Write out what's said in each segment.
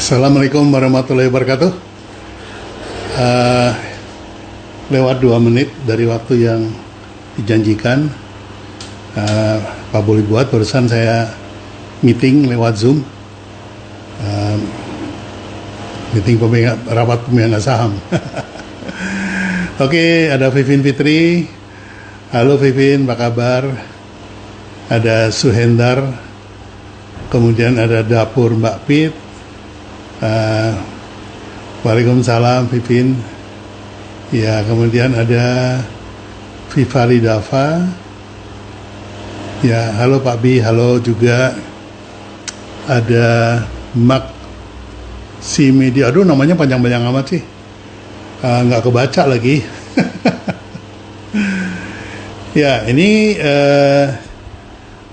Assalamualaikum warahmatullahi wabarakatuh. Eh, Lewat 2 menit dari waktu yang dijanjikan, eh, Pak boleh buat barusan saya meeting lewat Zoom, eh, meeting rapat pemegang saham. Oke, ada Vivin Fitri. Halo Vivin, apa kabar? Ada Suhendar, kemudian ada dapur Mbak Pit. Waalaikumsalam Vivin. Ya, kemudian ada Vivali Dava. Ya, halo Pak Bi, halo juga. Ada Mak si media. Aduh, namanya panjang-panjang amat sih. Nggak kebaca lagi. Ya, ini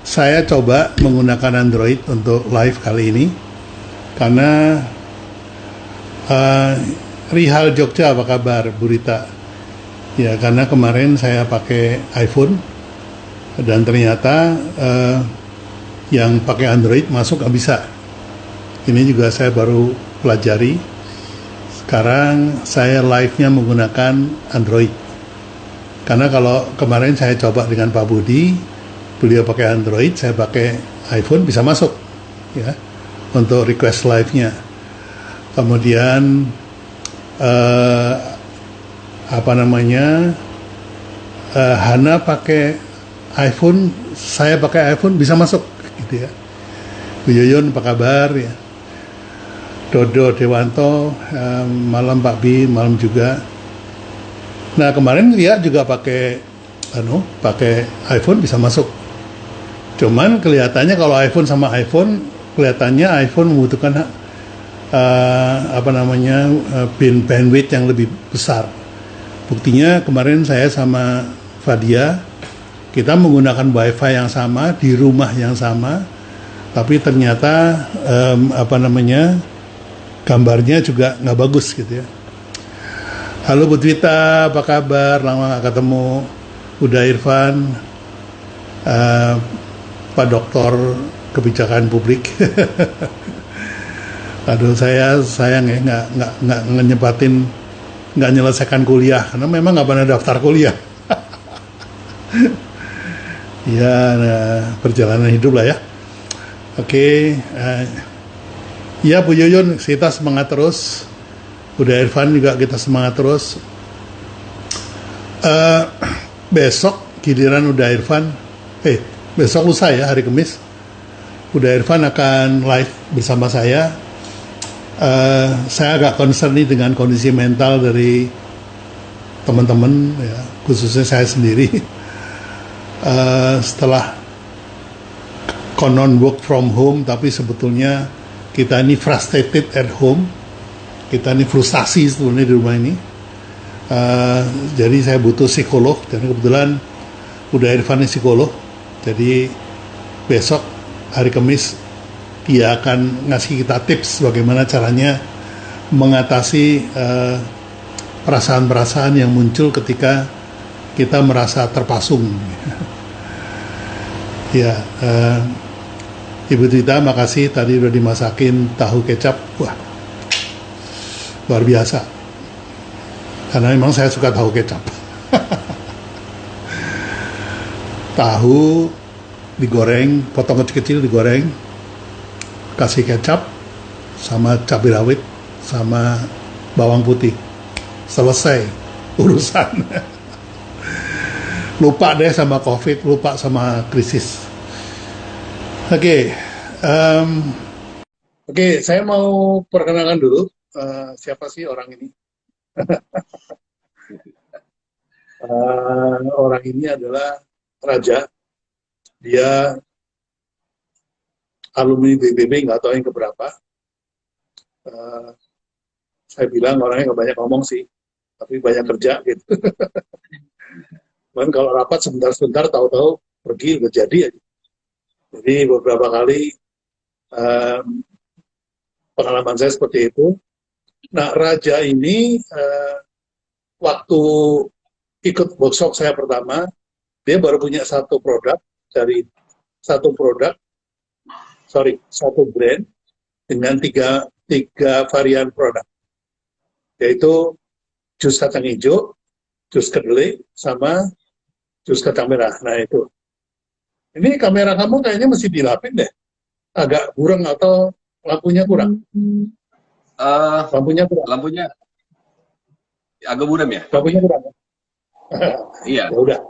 saya coba menggunakan Android untuk live kali ini karena Rihal Jogja, apa kabar Bu Rita? Ya, karena kemarin saya pakai iPhone dan ternyata yang pakai Android masuk nggak bisa. Ini juga saya baru pelajari. Sekarang saya live-nya menggunakan Android. Karena kalau kemarin saya coba dengan Pak Budi, beliau pakai Android, saya pakai iPhone, bisa masuk ya untuk request live-nya. Kemudian Hana pakai iPhone, saya pakai iPhone, bisa masuk gitu ya. Bu Yoyon apa kabar ya? Dodo Dewanto, malam Pak Bi, malam juga. Nah, kemarin dia juga pakai iPhone, bisa masuk. Cuman kelihatannya kalau iPhone sama iPhone, kelihatannya iPhone membutuhkan bandwidth yang lebih besar. Buktinya kemarin saya sama Fadia, kita menggunakan WiFi yang sama di rumah yang sama, tapi ternyata gambarnya juga nggak bagus gitu ya. Halo Bu Twita, apa kabar? Lama nggak ketemu. Udah Irfan, Pak Doktor Kebijakan Publik. Aduh, saya sayang ya nggak nyepatin, nggak nyelesaikan kuliah karena memang nggak pernah daftar kuliah. Ya, perjalanan hidup lah ya. Oke, ya Bu Yoyon, kita semangat terus. Udah Irfan juga kita semangat terus. Besok giliran udah Irfan, besok lusa ya, hari Kamis. Udah Irfan akan live bersama saya. Saya agak concern nih dengan kondisi mental dari teman-teman ya, khususnya saya sendiri. Setelah konon work from home, tapi sebetulnya kita ini frustrated at home, kita ini frustasi sebetulnya di rumah ini. Jadi saya butuh psikolog, dan kebetulan udah Irfan ini psikolog. Jadi besok hari Kamis dia akan ngasih kita tips bagaimana caranya mengatasi perasaan-perasaan yang muncul ketika kita merasa terpasung. Ya, Ibu Tita, makasih tadi udah dimasakin tahu kecap. Wah, luar biasa. Karena memang saya suka tahu kecap. Tahu digoreng, potong kecil-kecil digoreng, kasih kecap sama cabai rawit sama bawang putih, selesai urusan. Lupa deh sama COVID, lupa sama krisis. Oke, saya mau perkenalkan dulu siapa sih orang ini. Orang ini adalah Raja. Dia alumni BPB, nggak tahu yang keberapa. Saya bilang orangnya nggak banyak ngomong sih, tapi banyak kerja gitu. Cuman kalau rapat sebentar-sebentar, tahu-tahu pergi udah jadi aja. Jadi beberapa kali pengalaman saya seperti itu. Nah, Raja ini waktu ikut workshop saya pertama, dia baru punya satu brand dengan 3 varian produk, yaitu jus kacang hijau, jus kedelai, sama jus kacang merah. Nah itu. Ini kamera kamu kayaknya mesti dilapin deh. Agak kurang atau lampunya kurang? Lampunya kurang. Lampunya agak buram ya? Lampunya kurang. Iya. Ya udah.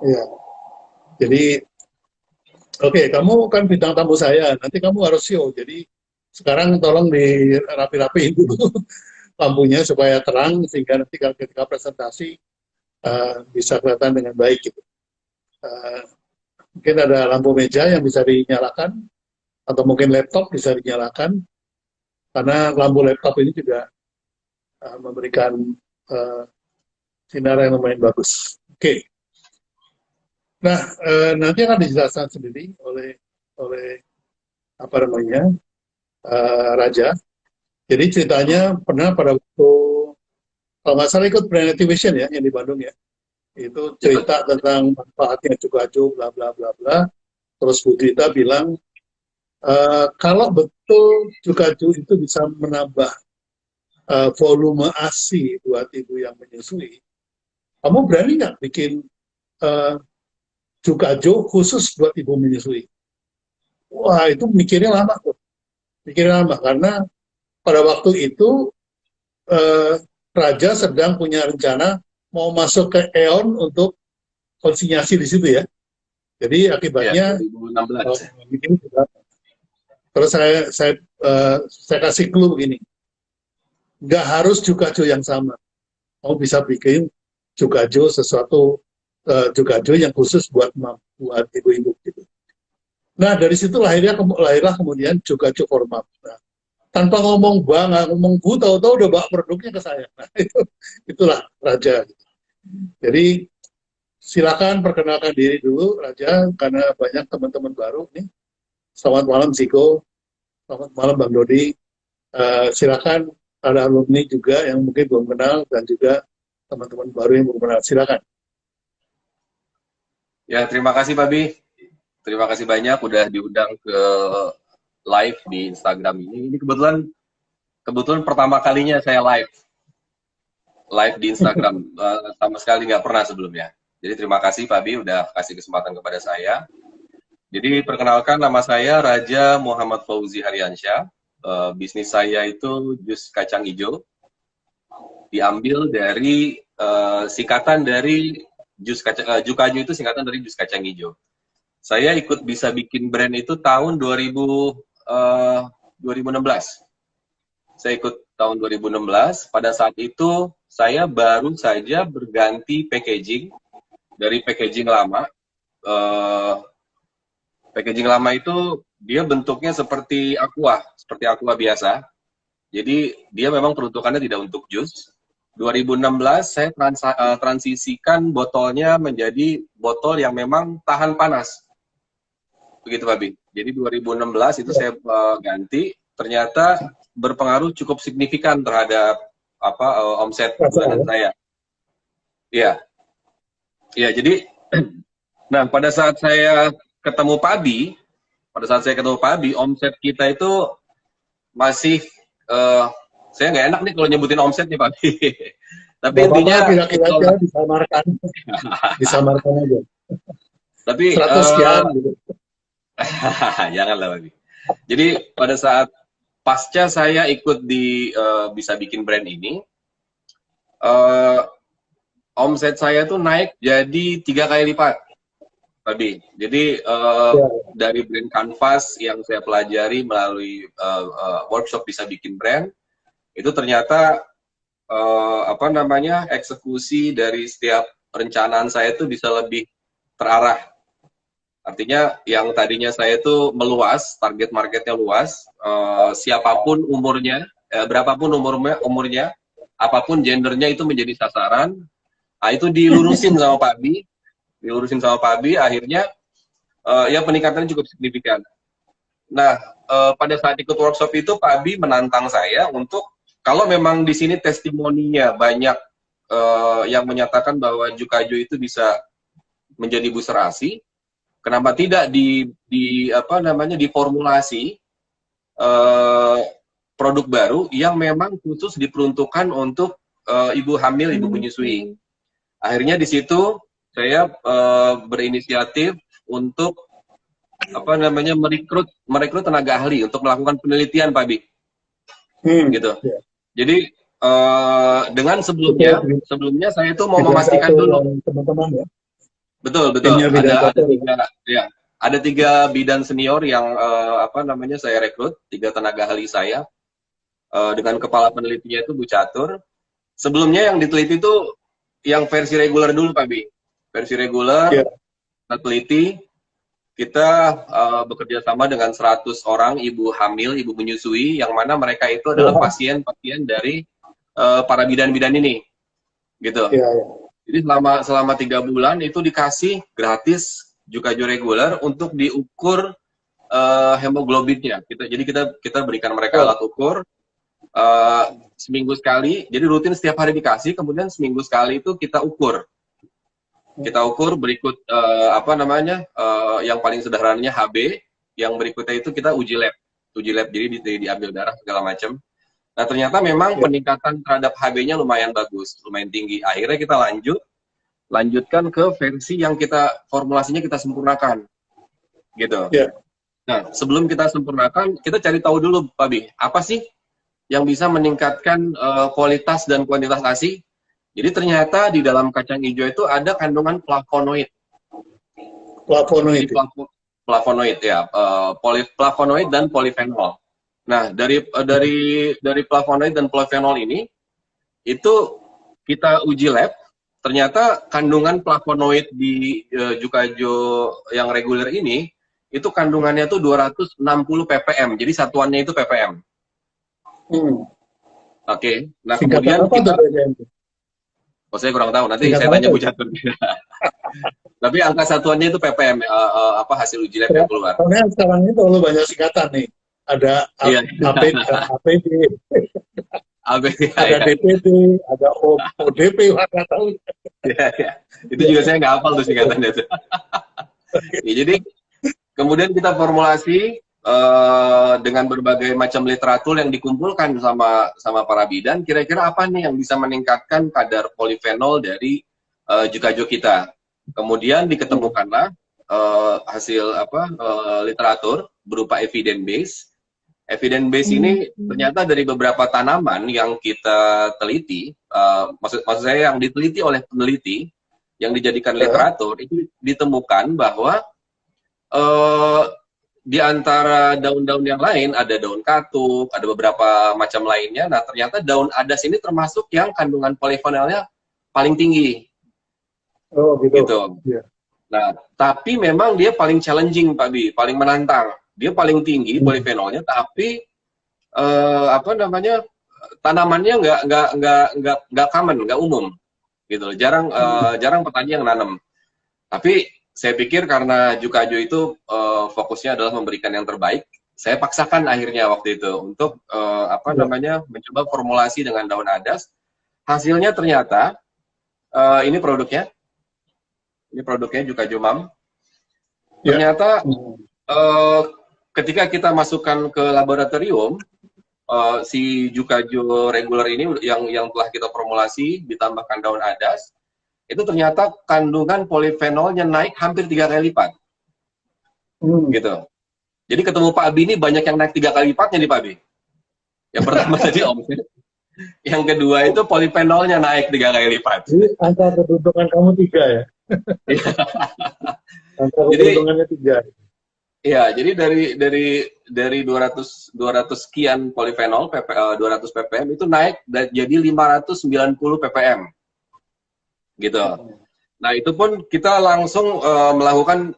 Iya. Jadi, oke, kamu kan bintang tamu saya. Nanti kamu harus show. Jadi sekarang tolong dirapi-rapiin dulu lampunya supaya terang sehingga nanti ketika presentasi bisa kelihatan dengan baik gitu. Mungkin ada lampu meja yang bisa dinyalakan atau mungkin laptop bisa dinyalakan karena lampu laptop ini juga memberikan sinar yang lumayan bagus. Oke. Nah, nanti akan dijelaskan sendiri oleh apa namanya Raja. Jadi ceritanya pernah pada waktu kalau nggak salah ikut Brand Activation ya yang di Bandung ya. Itu cerita tentang manfaatnya Cukajo bla bla bla bla. Terus Bu Drita bilang kalau betul Cukajo itu bisa menambah volume ASI buat ibu yang menyusui, kamu berani nggak bikin Cukajo khusus buat ibu menyusui? Wah, itu mikirnya lama tuh. Mikirnya lama karena pada waktu itu Raja sedang punya rencana mau masuk ke E.ON untuk konsinyasi di situ ya. Jadi akibatnya ya, terus saya kasih clue begini, nggak harus Cukajo yang sama, kamu bisa bikin Cukajo sesuatu Cukajo yang khusus buat ibu-ibu gitu. Nah dari situ lahirlah kemudian Cukajo for Mom. Nah, tanpa ngomong nggak ngomong Bu, tahu-tahu udah bawa produknya ke saya. Nah itulah Raja. Jadi silakan perkenalkan diri dulu Raja, karena banyak teman-teman baru nih. Selamat malam Ziko, selamat malam Bang Dodi. Silakan, ada alumni juga yang mungkin belum kenal dan juga teman-teman baru yang belum kenal. Silakan. Ya, terima kasih Pak Bi. Terima kasih banyak udah diundang ke live di Instagram ini. Ini kebetulan pertama kalinya saya live di Instagram. Sama sekali nggak pernah sebelumnya. Jadi terima kasih Pak Bi udah kasih kesempatan kepada saya. Jadi perkenalkan, nama saya Raja Muhammad Fauzi Haryansyah. Bisnis saya itu jus kacang hijau. Diambil dari singkatan dari Cukajo itu singkatan dari jus kacang hijau. Saya ikut bisa bikin brand itu tahun 2016. Saya ikut tahun 2016. Pada saat itu saya baru saja berganti packaging dari packaging lama. Packaging lama itu dia bentuknya seperti aqua biasa. Jadi dia memang peruntukannya tidak untuk jus. 2016 saya transisikan botolnya menjadi botol yang memang tahan panas. Begitu Pak Bi. Jadi 2016 itu saya ganti, ternyata berpengaruh cukup signifikan terhadap omset bulanan saya. Iya. Iya, jadi nah pada saat saya ketemu Pak Bi, omset kita itu masih saya nggak enak nih kalau nyebutin omset nih Pak Bi. Tapi intinya kira-kira disamarkan aja. Tapi 100 sekian gitu. Janganlah Pak Bi. Jadi pada saat pasca saya ikut di bisa bikin brand ini, omset saya tuh naik jadi 3 kali lipat. Tadi, jadi dari brand canvas yang saya pelajari melalui workshop bisa bikin brand, itu ternyata eksekusi dari setiap perencanaan saya itu bisa lebih terarah. Artinya yang tadinya saya itu meluas, target marketnya luas, siapapun umurnya, berapapun umurnya, apapun gendernya itu menjadi sasaran. Nah, itu dilurusin sama Pak Bi, akhirnya ya peningkatannya cukup signifikan. Nah, pada saat ikut workshop itu Pak Bi menantang saya untuk kalau memang di sini testimoninya banyak yang menyatakan bahwa Cukajo itu bisa menjadi booster ASI, kenapa tidak diformulasi produk baru yang memang khusus diperuntukkan untuk ibu hamil, ibu menyusui. Akhirnya di situ saya berinisiatif untuk merekrut tenaga ahli untuk melakukan penelitian, Pak Bi. Gitu. Ya. Jadi dengan sebelumnya saya itu mau memastikan dulu teman-teman ya. Betul. Ada tiga bidan senior yang saya rekrut, 3 tenaga ahli saya dengan kepala penelitinya itu Bu Catur. Sebelumnya yang diteliti itu yang versi reguler dulu, Pak Bi. Versi reguler, kita teliti, kita bekerja sama dengan 100 orang ibu hamil, ibu menyusui, yang mana mereka itu adalah pasien-pasien dari para bidan-bidan ini, gitu. Jadi selama 3 bulan itu dikasih gratis Jukajo reguler untuk diukur hemoglobinnya. Jadi kita berikan mereka alat ukur seminggu sekali. Jadi rutin setiap hari dikasih, kemudian seminggu sekali itu kita ukur. Kita ukur berikut yang paling sederhananya HB, yang berikutnya itu kita uji lab. Jadi diambil darah segala macam. Nah, ternyata memang peningkatan terhadap HB-nya lumayan bagus, lumayan tinggi. Akhirnya kita lanjutkan ke versi yang formulasinya kita sempurnakan. Gitu. Nah, sebelum kita sempurnakan, kita cari tahu dulu, Pak Bi, apa sih yang bisa meningkatkan kualitas dan kuantitas ASI? Jadi ternyata di dalam kacang hijau itu ada kandungan flavonoid. Flavonoid ya, flavonoid dan polifenol. Nah, dari flavonoid dan polifenol ini itu kita uji lab, ternyata kandungan flavonoid di Jukajo yang reguler ini itu kandungannya tuh 260 ppm. Jadi satuannya itu ppm. Oke. Nah, kemudian saya kurang tahu, nanti saya tanya Bu Catur. Tapi angka satuannya itu ppm, hasil uji lab yang keluar. Karena sekarang ini terlalu banyak singkatan nih. Ada APD, ada DPD, ada ODP, nggak tahu. Itu juga saya nggak hafal tuh singkatannya itu. Jadi kemudian kita formulasi dengan berbagai macam literatur yang dikumpulkan sama para bidan. Kira-kira apa nih yang bisa meningkatkan kadar polifenol dari Jukajo kita? Kemudian diketemukanlah hasil literatur berupa evidence base. Evidence base ini ternyata dari beberapa tanaman yang kita teliti, maksud saya yang diteliti oleh peneliti, yang dijadikan literatur, itu ditemukan bahwa di antara daun-daun yang lain, ada daun katuk, ada beberapa macam lainnya, nah ternyata daun adas ini termasuk yang kandungan polifenolnya paling tinggi. Oh, gitu. Nah, tapi memang dia paling challenging, Pak Bi, paling menantang. Dia paling tinggi polifenolnya, tapi tanamannya nggak common, nggak umum, gitu. Jarang petani yang nanam. Tapi saya pikir karena Jukajo itu fokusnya adalah memberikan yang terbaik, saya paksakan akhirnya waktu itu untuk mencoba formulasi dengan daun adas. Hasilnya ternyata ini produknya Jukajo Mam. Ternyata ketika kita masukkan ke laboratorium, si Jukajo reguler ini yang telah kita formulasi ditambahkan daun adas, itu ternyata kandungan polifenolnya naik hampir 3 kali lipat. Gitu. Jadi ketemu Pak Abi ini banyak yang naik 3 kali lipatnya nih Pak Abi. Yang pertama tadi omset. Yang kedua itu polifenolnya naik 3 kali lipat. Jadi angka keberuntungan kamu 3 ya? Angka keberuntungannya 3. Iya, jadi dari 200 sekian polifenol 200 ppm itu naik jadi 590 ppm. Gitu. Nah, itu pun kita langsung melakukan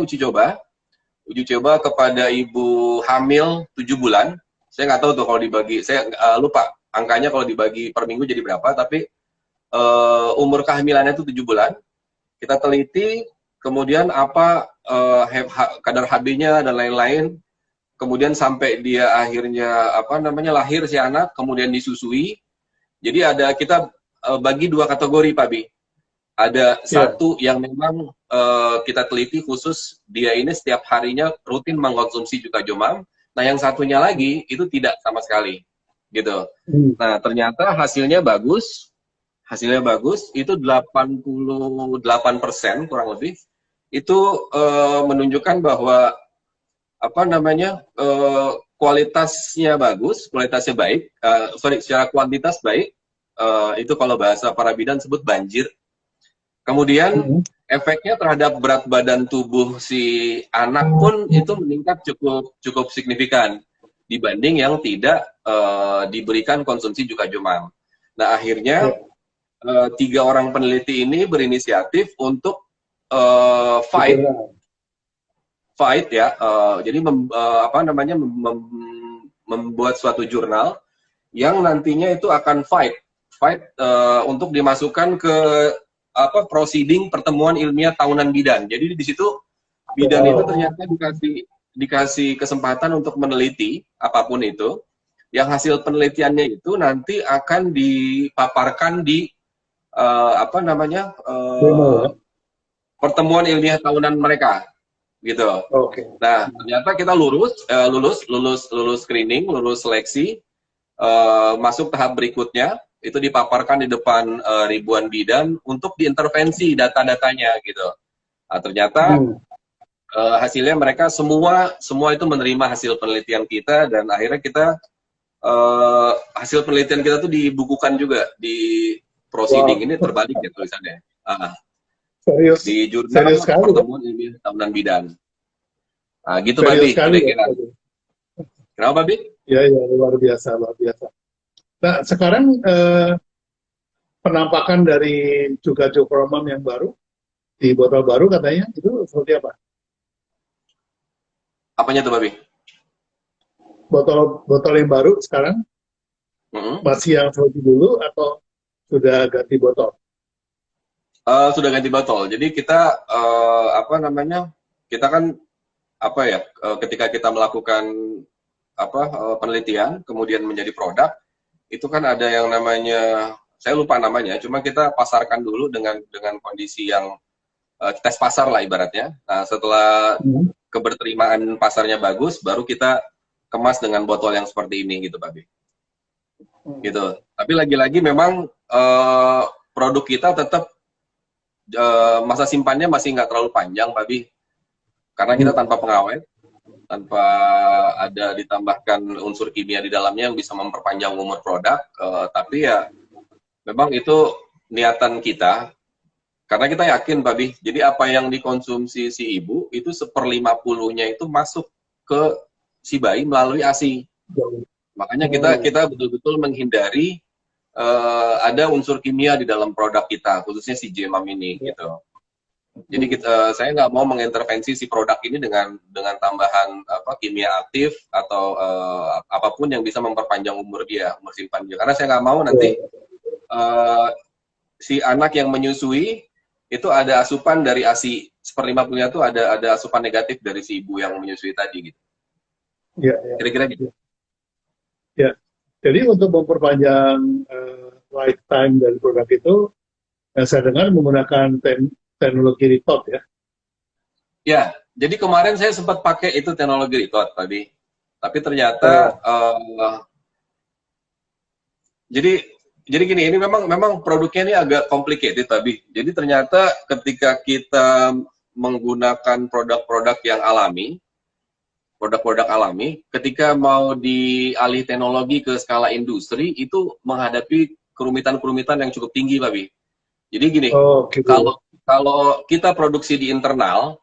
uji coba kepada ibu hamil 7 bulan. Saya nggak tahu tuh kalau dibagi, saya lupa angkanya kalau dibagi per minggu jadi berapa, tapi umur kehamilannya itu 7 bulan. Kita teliti, kemudian kadar HB-nya dan lain-lain, kemudian sampai dia akhirnya lahir si anak, kemudian disusui. Jadi kita bagi 2 kategori Pak Bi. Ada satu yang memang kita teliti khusus dia ini setiap harinya rutin mengkonsumsi Jukajo Mam, Nah, yang satunya lagi itu tidak sama sekali, gitu. Nah, ternyata hasilnya bagus, itu 88% kurang lebih, itu menunjukkan bahwa apa namanya kualitasnya bagus, kualitasnya baik, secara kuantitas baik, itu kalau bahasa para bidan sebut banjir. Kemudian efeknya terhadap berat badan tubuh si anak pun itu meningkat cukup signifikan dibanding yang tidak diberikan konsumsi juga jumam. Nah, akhirnya 3 orang peneliti ini berinisiatif untuk fight ya, jadi membuat suatu jurnal yang nantinya itu akan fight untuk dimasukkan ke proceeding pertemuan ilmiah tahunan bidan. Jadi di situ bidan itu ternyata dikasih kesempatan untuk meneliti apapun itu, yang hasil penelitiannya itu nanti akan dipaparkan di pertemuan ilmiah tahunan mereka, gitu. Nah, ternyata kita lulus screening, lulus seleksi, masuk tahap berikutnya, itu dipaparkan di depan ribuan bidan untuk diintervensi data-datanya, gitu. Nah, ternyata hasilnya mereka semua itu menerima hasil penelitian kita, dan akhirnya kita hasil penelitian kita tuh dibukukan juga di proceeding. Ini terbalik ya tulisannya. Serius, di jurnal pertemuan ilmiah tahunan bidan. Nah, gitu Babi, kira-kira. Kenapa Babi? Ya, luar biasa. Nah, sekarang penampakan dari juga Jukromam yang baru di botol baru katanya itu seperti apa? Apanya tuh Babi? Botol yang baru sekarang masih yang seperti dulu atau sudah ganti botol? Sudah ganti botol. Jadi kita kita kan ketika kita melakukan penelitian kemudian menjadi produk, itu kan ada yang namanya, saya lupa namanya, cuma kita pasarkan dulu dengan kondisi yang tes pasar lah ibaratnya. Nah, setelah keberterimaan pasarnya bagus, baru kita kemas dengan botol yang seperti ini gitu, Babi. Gitu. Tapi lagi-lagi memang produk kita tetap masa simpannya masih nggak terlalu panjang, Babi, karena kita tanpa pengawet, tanpa ada ditambahkan unsur kimia di dalamnya yang bisa memperpanjang umur produk. Tapi ya memang itu niatan kita, karena kita yakin, Babi, jadi apa yang dikonsumsi si ibu itu 1/50-nya itu masuk ke si bayi melalui ASI. Makanya kita betul-betul menghindari ada unsur kimia di dalam produk kita, khususnya si J-Mam ini, gitu. Jadi saya nggak mau mengintervensi si produk ini dengan tambahan kimia aktif atau apapun yang bisa memperpanjang umur simpan dia. Karena saya nggak mau nanti si anak yang menyusui itu ada asupan dari ASI 1/50-nya tuh ada asupan negatif dari si ibu yang menyusui tadi, gitu. Kira-kira gitu. Ya. Jadi untuk memperpanjang lifetime dari produk itu, saya dengar menggunakan teknologi retort ya. Ya, jadi kemarin saya sempat pakai itu teknologi retort tadi, tapi ternyata jadi gini, ini memang produknya ini agak complicated, tapi jadi ternyata ketika kita menggunakan produk-produk yang alami, produk-produk alami, ketika mau dialih teknologi ke skala industri, itu menghadapi kerumitan-kerumitan yang cukup tinggi, Babi. Jadi gini, kalau kita produksi di internal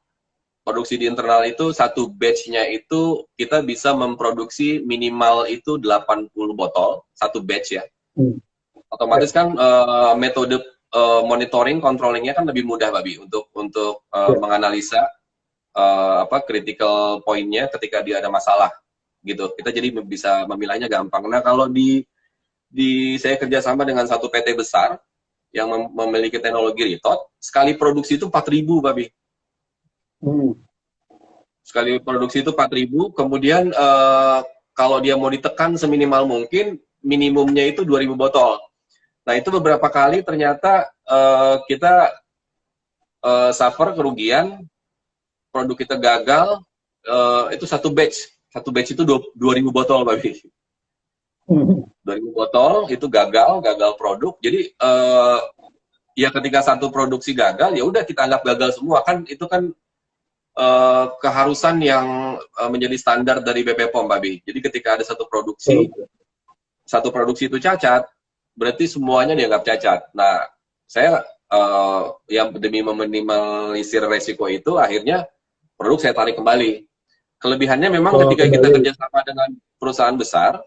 itu satu batch-nya itu kita bisa memproduksi minimal itu 80 botol, satu batch ya. Otomatis kan metode monitoring, controlling-nya kan lebih mudah, Babi, untuk menganalisa critical point-nya ketika dia ada masalah, gitu. Kita jadi bisa memilahnya gampang. Nah, kalau saya kerjasama dengan satu PT besar yang memiliki teknologi retort, sekali produksi itu 4.000, Babi. Sekali produksi itu 4.000, kemudian kalau dia mau ditekan seminimal mungkin, minimumnya itu 2.000 botol. Nah, itu beberapa kali ternyata kita suffer kerugian, produk kita gagal, itu satu batch satu batch itu 2.000 botol, Babi. 2.000 botol itu gagal produk. Jadi ya ketika satu produksi gagal, ya udah kita anggap gagal semua, kan itu kan keharusan yang menjadi standar dari BP POM, Babi. Jadi ketika ada satu produksi itu cacat, berarti semuanya dianggap cacat. Nah, saya yang demi meminimalisir resiko itu, akhirnya produk saya tarik kembali. Kelebihannya memang ketika kita kerjasama dengan perusahaan besar,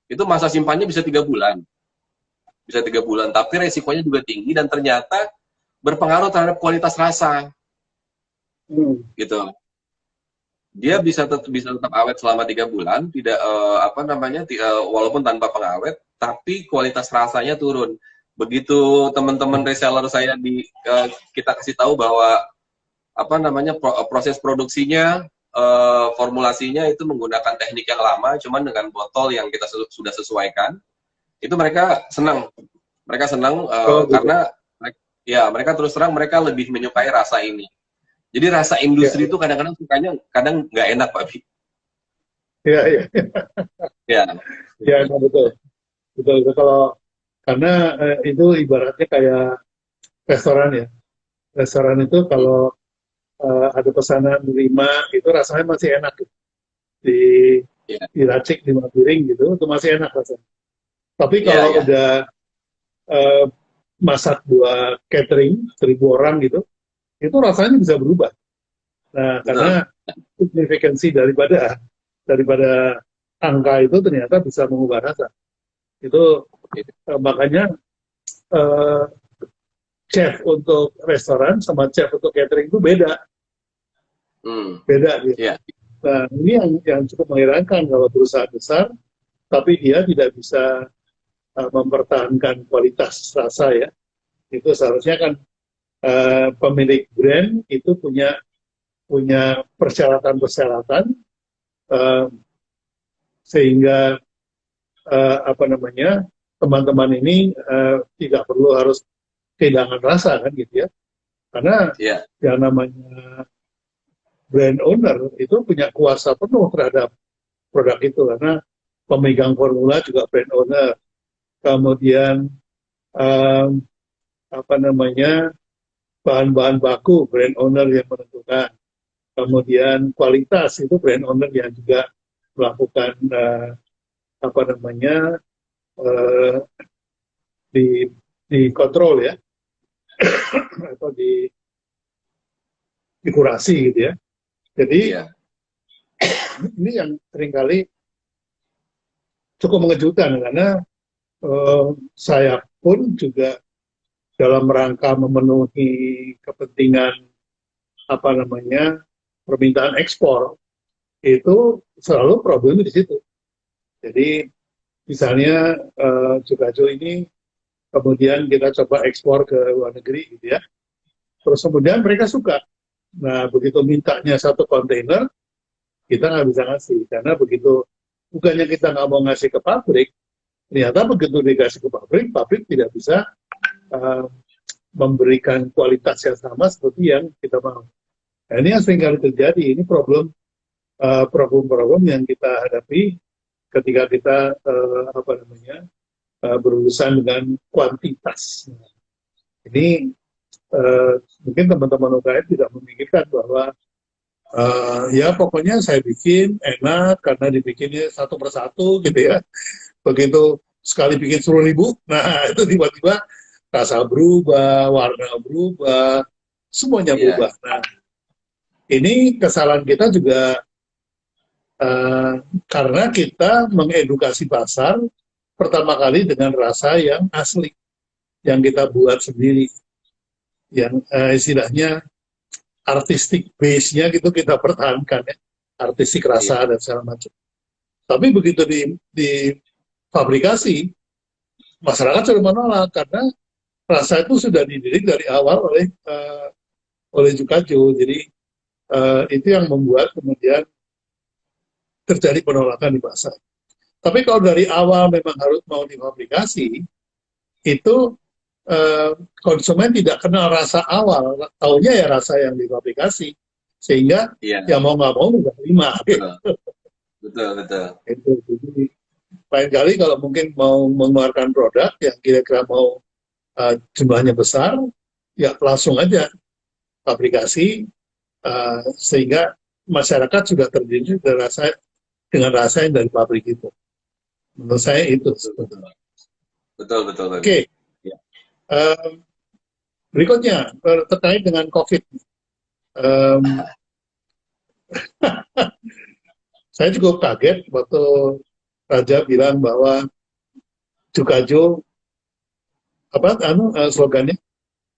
itu masa simpannya bisa 3 bulan. Bisa 3 bulan, tapi resikonya juga tinggi dan ternyata berpengaruh terhadap kualitas rasa. Gitu. Dia bisa tetap awet selama 3 bulan, tidak walaupun tanpa pengawet, tapi kualitas rasanya turun. Begitu teman-teman reseller saya kita kasih tahu bahwa proses produksinya, formulasinya itu menggunakan teknik yang lama, cuman dengan botol yang kita sudah sesuaikan, itu mereka senang. Mereka senang karena ya mereka terus terang mereka lebih menyukai rasa ini. Jadi rasa industri itu kadang-kadang sukanya, kadang nggak enak, Pak Bi. Iya. Ya, betul. Kalau karena itu ibaratnya kayak restoran ya. Restoran itu kalau ada pesanan 5 itu rasanya masih enak gitu. Diracik 5 piring gitu, itu masih enak rasanya. Tapi kalau udah masak buat catering 1.000 orang gitu, itu rasanya bisa berubah. Nah, karena signifikansi daripada angka itu ternyata bisa mengubah rasa. Itu makanya chef untuk restoran sama chef untuk catering itu beda. Beda gitu. Nah, ini yang cukup mengherankan kalau perusahaan besar, tapi dia tidak bisa mempertahankan kualitas rasa ya. Itu seharusnya kan pemilik brand itu punya persyaratan sehingga teman-teman ini tidak perlu harus kehilangan rasa kan gitu ya. Karena yang namanya brand owner itu punya kuasa penuh terhadap produk itu, karena pemegang formula juga brand owner. Kemudian bahan-bahan baku brand owner yang menentukan. Kemudian kualitas itu brand owner yang juga melakukan dikontrol ya atau dikurasi gitu ya. Jadi ini yang seringkali cukup mengejutkan, karena saya pun juga dalam rangka memenuhi kepentingan permintaan ekspor, itu selalu problemnya di situ. Jadi misalnya Jukajo ini kemudian kita coba ekspor ke luar negeri gitu ya, terus kemudian mereka suka. Nah, begitu mintanya 1 kontainer, kita nggak bisa ngasih, karena begitu bukannya kita nggak mau ngasih ke pabrik, ternyata begitu dikasih ke pabrik tidak bisa memberikan kualitas yang sama seperti yang kita mau. Nah, ini yang sering kali terjadi. Ini problem yang kita hadapi ketika kita berurusan dengan kuantitas. Nah, ini mungkin teman-teman UKM tidak memikirkan bahwa ya pokoknya saya bikin enak karena dibikinnya 1 persatu gitu ya. Begitu sekali bikin 10.000, nah itu tiba-tiba rasa berubah, warna berubah, semuanya berubah. Nah, ini kesalahan kita juga karena kita mengedukasi pasar pertama kali dengan rasa yang asli, yang kita buat sendiri, yang istilahnya artistic base-nya gitu kita pertahankan ya, artistik rasa dan segala macam. Tapi begitu di fabrikasi, masyarakat sudah menolak karena rasa itu sudah dididik dari awal oleh Jukajo. Jadi itu yang membuat kemudian terjadi penolakan di pasar. Tapi kalau dari awal memang harus mau difabrikasi, itu konsumen tidak kenal rasa awal, taunya ya rasa yang difabrikasi, sehingga ya mau nggak mau nggak terima. Gitu. betul, betul. Itu. Jadi lain kali kalau mungkin mau mengeluarkan produk yang kira-kira mau jumlahnya besar, ya langsung aja fabrikasi sehingga masyarakat sudah terdidik dengan rasa yang dari pabrik itu. Menurut saya itu sebetulnya. Betul, betul, Pak. Oke, Ya. berikutnya terkait dengan COVID. Saya cukup kaget waktu Raja bilang bahwa Jukajo slogannya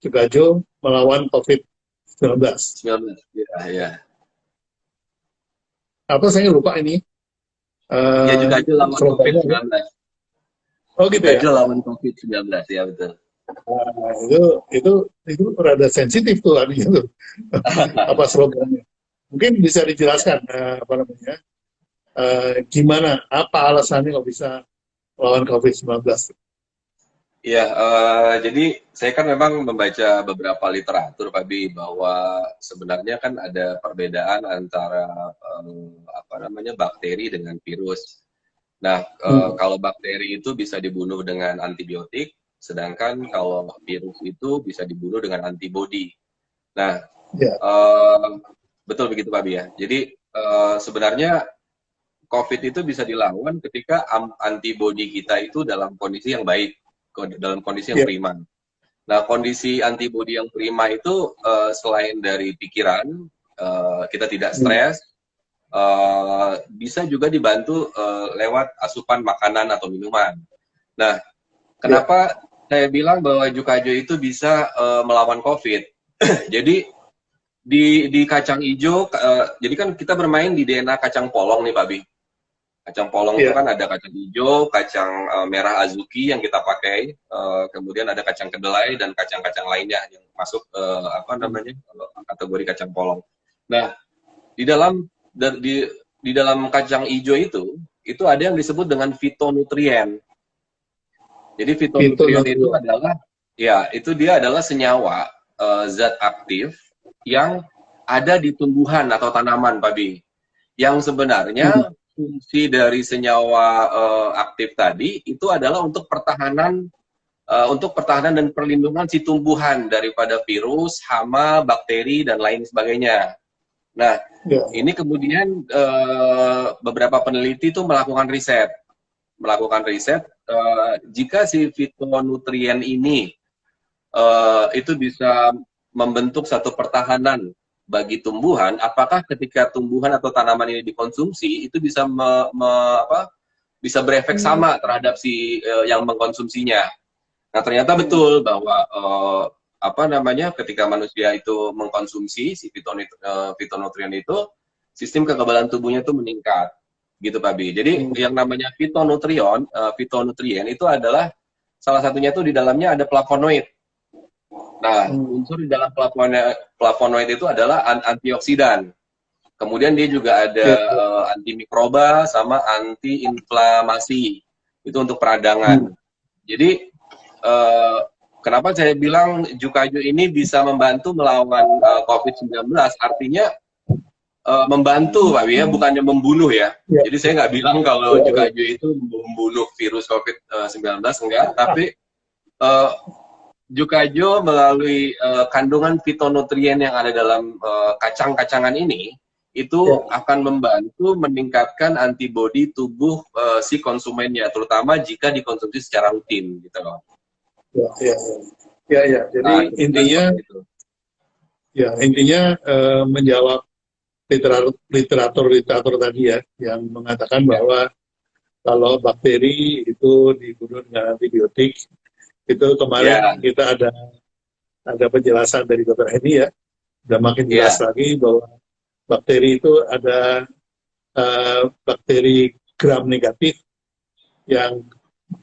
Jukajo melawan COVID-19. 19, ya, ya. Apa saya lupa ini. Ya juga aja lawan slogannya. COVID-19. Oh gitu ya. Aja lawan COVID-19, ya betul. Nah, itu rada sensitif tuh artinya tuh. Apa slogannya? Mungkin bisa dijelaskan apa namanya? Gimana? Apa alasannya kok bisa melawan COVID-19? Iya, jadi saya kan memang membaca beberapa literatur, Pak Bi, bahwa sebenarnya kan ada perbedaan antara apa namanya bakteri dengan virus. Nah, kalau bakteri itu bisa dibunuh dengan antibiotik, sedangkan kalau virus itu bisa dibunuh dengan antibodi. Nah, Ya. betul begitu, Pak Bi ya. Jadi sebenarnya COVID itu bisa dilawan ketika antibodi kita itu dalam kondisi yang baik, dalam kondisi yang prima. Nah, kondisi antibodi yang prima itu selain dari pikiran, kita tidak stres, bisa juga dibantu lewat asupan makanan atau minuman. Nah, kenapa saya bilang bahwa Jukajo itu bisa melawan COVID? Jadi di kacang hijau, jadi kan kita bermain di DNA kacang polong nih, Pak Bi. Kacang polong itu kan ada kacang hijau, kacang merah azuki yang kita pakai, kemudian ada kacang kedelai dan kacang-kacang lainnya yang masuk apa namanya kategori kacang polong. Nah, di dalam kacang hijau itu ada yang disebut dengan fitonutrien. Jadi fitonutrien itu adalah dia adalah senyawa zat aktif yang ada di tumbuhan atau tanaman, Pak Bi. Yang sebenarnya fungsi dari senyawa aktif tadi itu adalah untuk pertahanan dan perlindungan si tumbuhan daripada virus, hama, bakteri dan lain sebagainya. Nah, ini kemudian beberapa peneliti itu melakukan riset jika si fitonutrien ini itu bisa membentuk satu pertahanan bagi tumbuhan, apakah ketika tumbuhan atau tanaman ini dikonsumsi itu bisa bisa berefek sama terhadap si yang mengkonsumsinya. Nah, ternyata betul bahwa ketika manusia itu mengkonsumsi si fitonutrien itu, sistem kekebalan tubuhnya itu meningkat, gitu Pak Bi. Jadi yang namanya fitonutrien itu adalah salah satunya itu di dalamnya ada flavonoid. Nah, unsur di dalam flavonoid itu adalah antioksidan. Kemudian dia juga ada antimikroba sama antiinflamasi. Itu untuk peradangan. Jadi kenapa saya bilang Jukajo ini bisa membantu melawan COVID-19? Artinya membantu, Pak Wi, ya, bukannya membunuh ya. Jadi saya nggak bilang kalau Jukajo itu membunuh virus COVID-19, enggak. Tapi Jukajo melalui kandungan fitonutrien yang ada dalam kacang-kacangan ini itu akan membantu meningkatkan antibodi tubuh si konsumennya, terutama jika dikonsumsi secara rutin, gitu loh. Ya. Jadi intinya menjawab literatur tadi ya, yang mengatakan bahwa kalau bakteri itu dibunuh dengan antibiotik. Itu kemarin kita ada penjelasan dari Dr. Hedi ya, udah makin jelas lagi bahwa bakteri itu ada bakteri gram negatif yang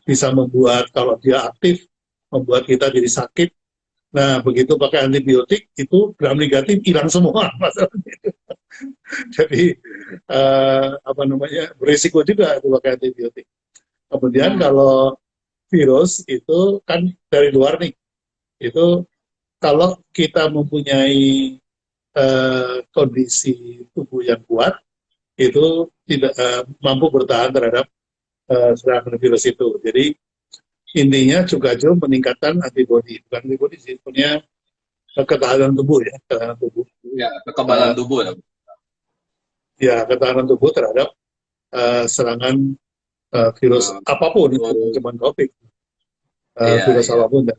bisa membuat, kalau dia aktif, membuat kita jadi sakit. Nah, begitu pakai antibiotik, itu gram negatif hilang semua masalahnya itu. Jadi berisiko juga itu pakai antibiotik. Kemudian kalau virus itu kan dari luar nih, itu kalau kita mempunyai kondisi tubuh yang kuat, itu tidak mampu bertahan terhadap serangan virus itu. Jadi intinya Cukaju meningkatkan antibodi, bukan antibodi sih, punya ketahanan tubuh ya, ketahanan tubuh. Ya, kekebalan tubuh. Ya, ketahanan tubuh terhadap serangan virus apapun, itu cuma COVID, virus apapun.